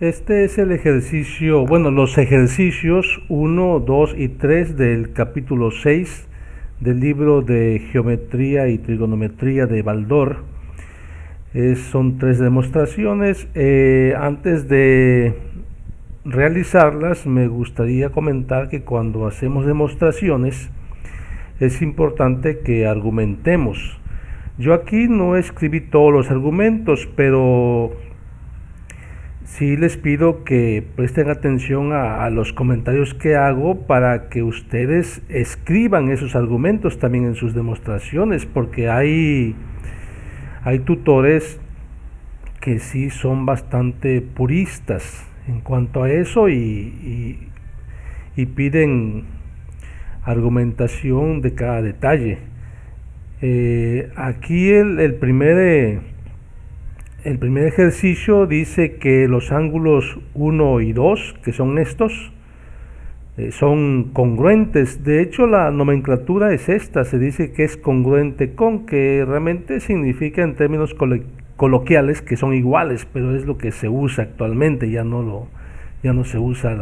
Este es el ejercicio, bueno, los ejercicios 1, 2 y 3 del capítulo 6 del libro de Geometría y Trigonometría de Baldor. Son 3 demostraciones. Antes de realizarlas, me gustaría comentar que cuando hacemos demostraciones es importante que argumentemos. Yo aquí no escribí todos los argumentos, pero sí les pido que presten atención a los comentarios que hago para que ustedes escriban esos argumentos también en sus demostraciones, porque hay tutores que sí son bastante puristas en cuanto a eso y piden argumentación de cada detalle. Aquí el primer ejercicio dice que los ángulos 1 y 2, que son estos, son congruentes. De hecho, la nomenclatura es esta, se dice que es congruente con, que realmente significa en términos coloquiales que son iguales, pero es lo que se usa actualmente, ya no se usa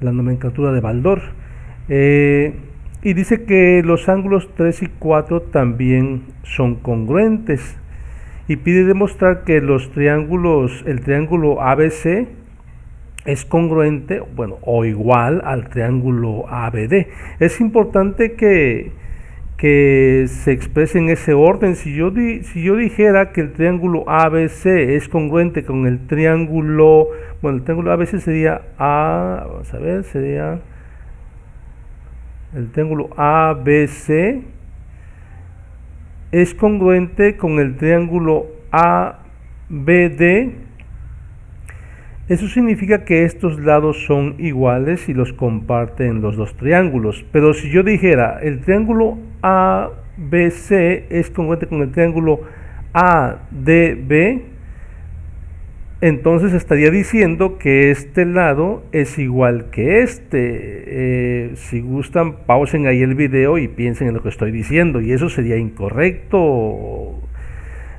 la nomenclatura de Baldor. Y dice que los ángulos 3 y 4 también son congruentes y pide demostrar que el triángulo ABC es congruente, bueno, o igual al triángulo ABD. Es importante que se exprese en ese orden. Si yo dijera que el triángulo ABC es congruente con el triángulo, bueno, el triángulo ABC sería vamos a ver, sería el triángulo ABC es congruente con el triángulo ABD. Eso significa que estos lados son iguales y los comparten los dos triángulos. Pero si yo dijera el triángulo ABC es congruente con el triángulo ADB, entonces estaría diciendo que este lado es igual que este. Si gustan, pausen ahí el video y piensen en lo que estoy diciendo, y eso sería incorrecto.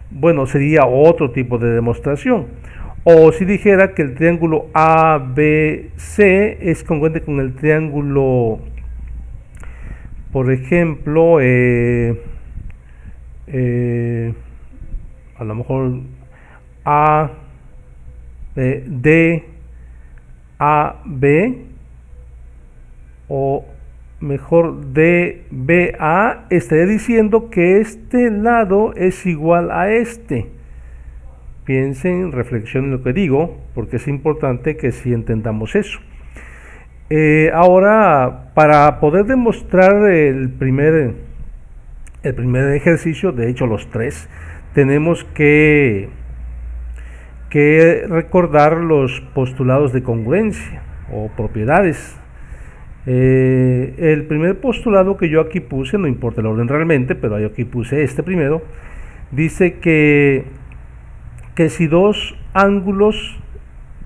Bueno, sería otro tipo de demostración. O si dijera que el triángulo ABC es congruente con el triángulo, por ejemplo, a lo mejor DAB, o mejor DBA, estaría diciendo que este lado es igual a este. Piensen, reflexionen lo que digo, porque es importante que sí entendamos eso. Ahora, para poder demostrar el primer ejercicio, de hecho los 3, tenemos que recordar los postulados de congruencia o propiedades. El primer postulado que yo aquí puse, no importa el orden realmente, pero yo aquí puse este primero, dice que si dos ángulos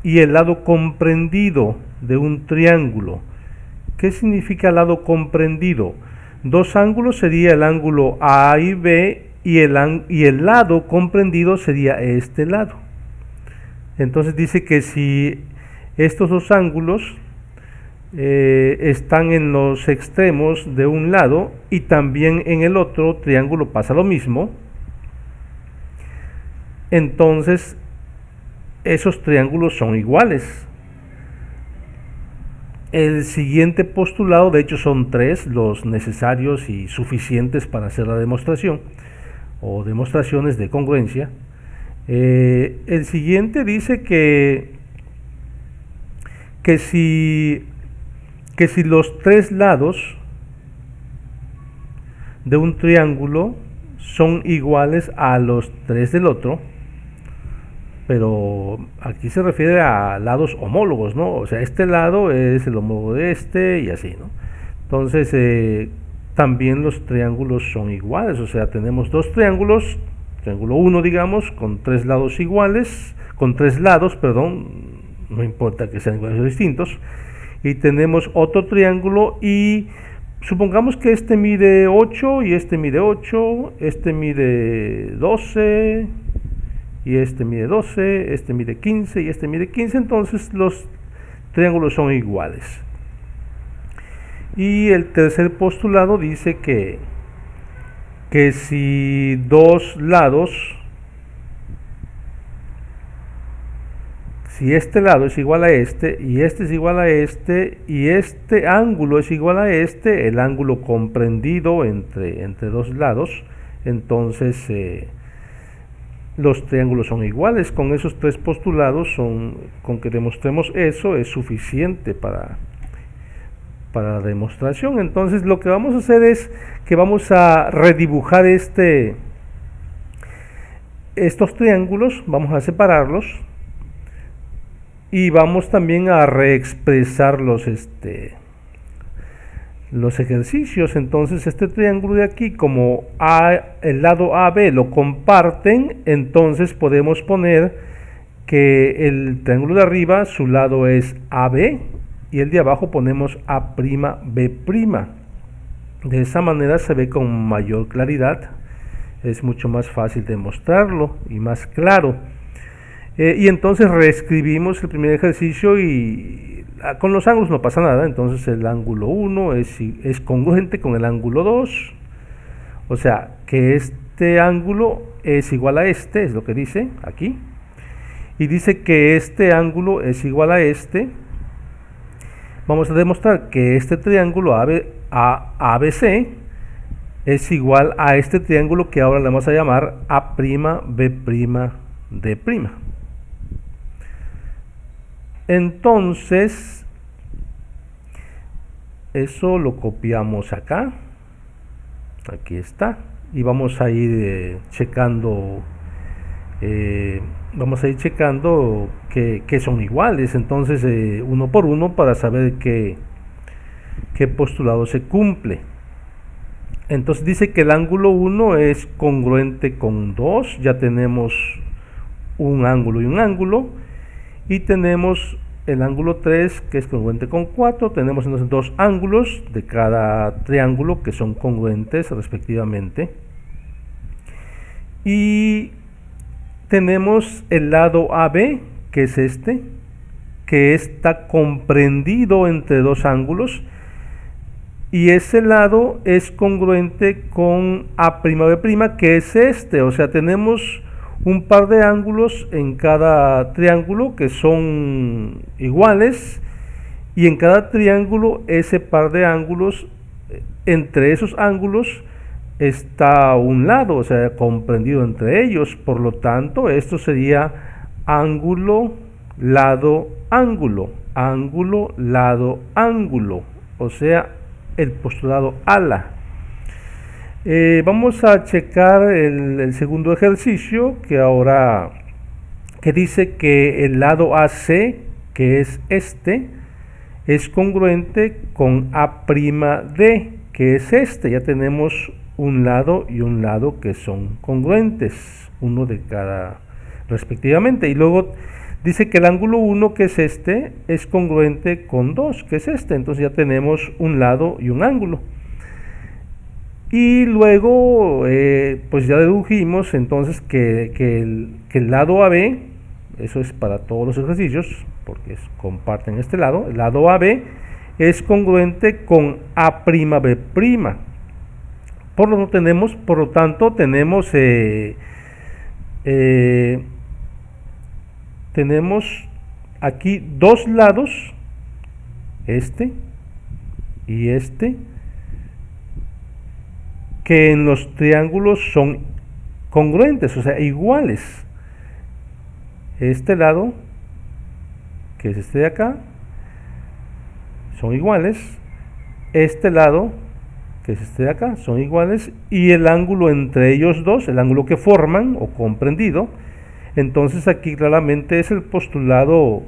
y el lado comprendido de un triángulo, ¿qué significa lado comprendido? Dos ángulos sería el ángulo A y B, y el lado comprendido sería este lado. Entonces dice que si estos dos ángulos están en los extremos de un lado y también en el otro triángulo pasa lo mismo, entonces esos triángulos son iguales. El siguiente postulado, de hecho son 3 los necesarios y suficientes para hacer la demostración o demostraciones de congruencia. El siguiente dice que si los 3 lados de un triángulo son iguales a los 3 del otro, pero aquí se refiere a lados homólogos, ¿no? O sea, este lado es el homólogo de este y así, ¿no? Entonces, también los triángulos son iguales, o sea, tenemos dos triángulos, triángulo 1, digamos, con 3 lados iguales, con 3 lados, perdón, no importa que sean iguales o distintos, y tenemos otro triángulo y supongamos que este mide 8 y este mide 8, este mide 12 y este mide 12, este mide 15 y este mide 15, entonces los triángulos son iguales. Y el tercer postulado dice que si dos lados, si este lado es igual a este, y este es igual a este, y este ángulo es igual a este, el ángulo comprendido entre dos lados, entonces los triángulos son iguales. Con esos tres postulados, con que demostremos eso, es suficiente para la demostración. Entonces lo que vamos a hacer es que vamos a redibujar estos triángulos, vamos a separarlos y vamos también a reexpresar los ejercicios. Entonces este triángulo de aquí, como el lado AB lo comparten, entonces podemos poner que el triángulo de arriba, su lado es AB, y el de abajo ponemos A'B'. De esa manera se ve con mayor claridad, es mucho más fácil de mostrarlo y más claro. Y entonces reescribimos el primer ejercicio y con los ángulos no pasa nada. Entonces el ángulo 1 es congruente con el ángulo 2, o sea que este ángulo es igual a este, es lo que dice aquí, y dice que este ángulo es igual a este. Vamos a demostrar que este triángulo ABC es igual a este triángulo que ahora le vamos a llamar A'B', D'. Entonces, eso lo copiamos acá. Aquí está. Y vamos a ir checando. Que son iguales. Entonces, uno por uno, para saber qué postulado se cumple. Entonces dice que el ángulo 1 es congruente con 2. Ya tenemos un ángulo y un ángulo. Y tenemos el ángulo 3 que es congruente con 4. Tenemos entonces dos ángulos de cada triángulo que son congruentes respectivamente. Y tenemos el lado AB, que es este, que está comprendido entre dos ángulos, y ese lado es congruente con A'B', que es este. O sea, tenemos un par de ángulos en cada triángulo que son iguales, y en cada triángulo ese par de ángulos, entre esos ángulos está un lado, o sea, comprendido entre ellos. Por lo tanto, esto sería ángulo, lado, ángulo, ángulo, lado, ángulo, o sea, el postulado ALA. Vamos a checar el segundo ejercicio, que dice que el lado AC, que es este, es congruente con A'D, que es este. Ya tenemos un lado y un lado que son congruentes, uno de cada respectivamente. Y luego dice que el ángulo 1, que es este, es congruente con 2, que es este. Entonces ya tenemos un lado y un ángulo. Y luego pues ya dedujimos entonces que el lado AB, eso es para todos los ejercicios porque comparten este lado, el lado AB es congruente con A'B'. Por lo tanto tenemos aquí dos lados, este y este, que en los triángulos son congruentes, o sea, iguales. Este lado, que es este de acá, son iguales. Este lado, que es este de acá, son iguales. Y el ángulo entre ellos dos, el ángulo que forman o comprendido, entonces aquí claramente es el postulado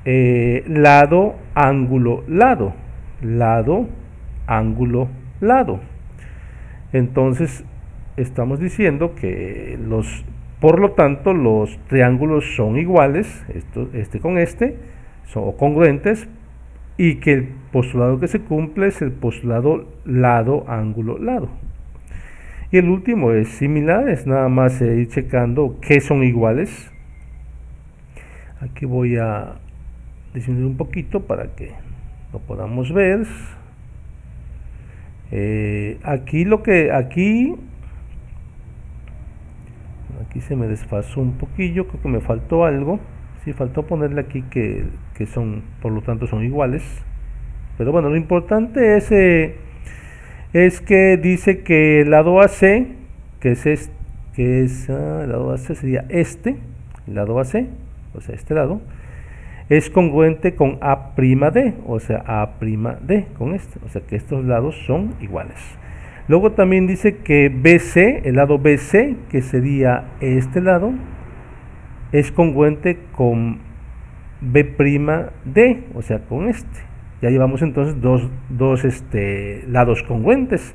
lado, ángulo, lado. Lado, ángulo, lado. Entonces estamos diciendo que por lo tanto los triángulos son iguales, este con este, son congruentes, y que el postulado que se cumple es el postulado lado, ángulo, lado. Y el último es similar, es nada más ir checando que son iguales. Aquí voy a disminuir un poquito para que lo podamos ver. Aquí se me desfasó un poquillo, creo que me faltó algo. Sí, faltó ponerle aquí que son, por lo tanto son iguales. Pero bueno, lo importante es que dice que el lado AC, el lado AC sería el lado AC, o sea, este lado, es congruente con A'D, o sea, A'D con este, o sea que estos lados son iguales. Luego también dice que BC, el lado BC, que sería este lado, es congruente con B'D, o sea, con este. Ya llevamos entonces dos lados congruentes.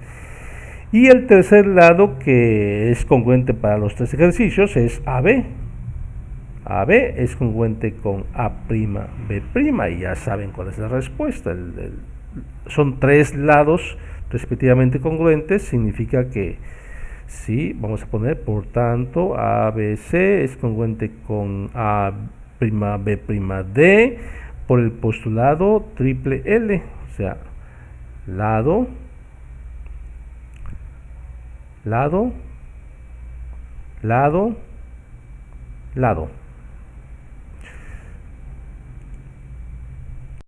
Y el tercer lado que es congruente para los tres ejercicios es AB. AB es congruente con A'B', y ya saben cuál es la respuesta. Son tres lados respectivamente congruentes, significa que sí, vamos a poner, por tanto, ABC es congruente con A'B', por el postulado triple L, o sea, lado, lado, lado, lado.